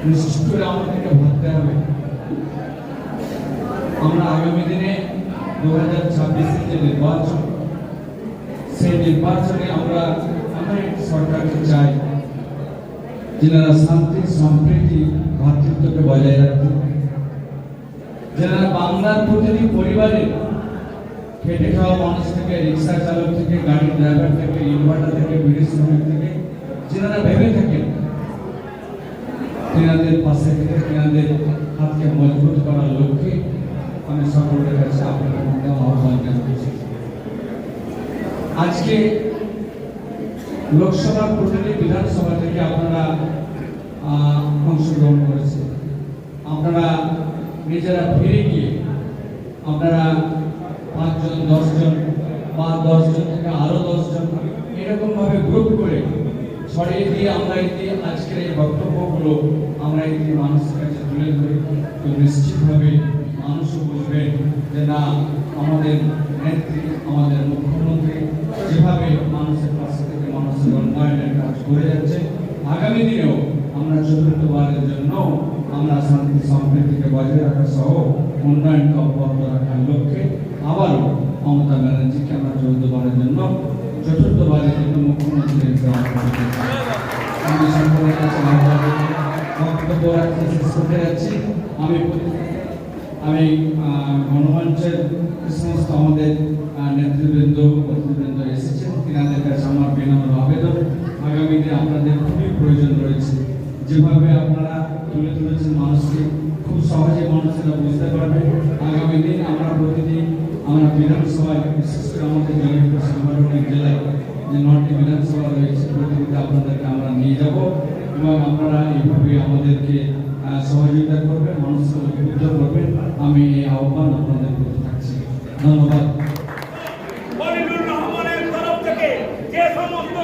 নিশ্চিত করে আমাদেরকে ভাবতে হবে। আমরা আগামী দিনে 2026-এর যে নির্বাচন, সেই নির্বাচনে আমরা এমন একটি সরকারকে চাই যারা শান্তি, সম্প্রীতি, ভ্রাতৃত্বকে বজায় রাখতে, যারা বাংলার প্রতিটি পরিবারে খেটে খাওয়া মানুষ থেকে, রিক্সা চালক থেকে, গাড়ির ড্রাইভার থেকে, ইনভার্টার থেকে, বিড়ি শ্রমিক থেকে যারা ভেবে থাকেন তেনাদের পাশে থেকে তেনাদের হাতকে মজবুত করার লক্ষ্যে আমি সকলের কাছে আপনাদের মধ্যে আহ্বান জানাচ্ছি। আজকে লোকসভার প্রতিটি বিধানসভা থেকে আপনারা অংশগ্রহণ করেছেন। আপনারা নিজেরা ফিরে গিয়ে আপনারা 5 জন 10 জন বা 10 জন থেকে আরো 10 জন এরকম ভাবে গ্রুপ করে ছড়িয়ে দিয়ে আমরা আজকের এই বক্তব্যগুলো আমরা মানুষের কাছে তুলে ধরি। তো নিশ্চিতভাবে মানুষও বুঝবেন যে না, আমাদের নেত্রী, আমাদের মুখ্যমন্ত্রী যেভাবে মানুষের পাশে থেকে মানুষের উন্নয়নের কাজ করে যাচ্ছে, আগামী দিনেও আমরা চতুর্থবারের জন্য আমরা শান্তি সম্প্রীতিকে বজায় রাখা সহ উন্নয়নকে অব্যাহত রাখার লক্ষ্যে আবারও মমতা ব্যানার্জিকে আমরা চতুর্থবারের জন্য মুখ্যমন্ত্রী আমি সকলের কাছে বক্তব্য রাখতে শেষ করতে যাচ্ছি। আমি গণমঞ্চের সমস্ত আমাদের নেতৃবৃন্দ অতিথিবৃন্দ এসেছেন, তিনাদের কাছে আমার বিনম্র আবেদন, আগামী দিনে আপনাদের খুবই প্রয়োজন রয়েছে। যেভাবে আপনারা তুলে ধরেছেন মানুষকে, খুব সহজে মানুষেরা বুঝতে পারবে। আগামী দিন আমরা প্রতিদিন আমরা বিধানসভায়, বিশেষ করে আমাদের জয়পুর সাংগঠনিক জেলায় যে 9টি বিধানসভা রয়েছে, প্রতিদিন আপনাদেরকে আমরা নিয়ে যাব এবং আপনারা এইভাবে আমাদেরকে সহযোগিতা করবেন, মানুষকে উদ্বুদ্ধ করবেন। আমি এই আহ্বান আপনাদের করতে থাকছি। ধন্যবাদ। রহমানের তরফ থেকে যে সমস্ত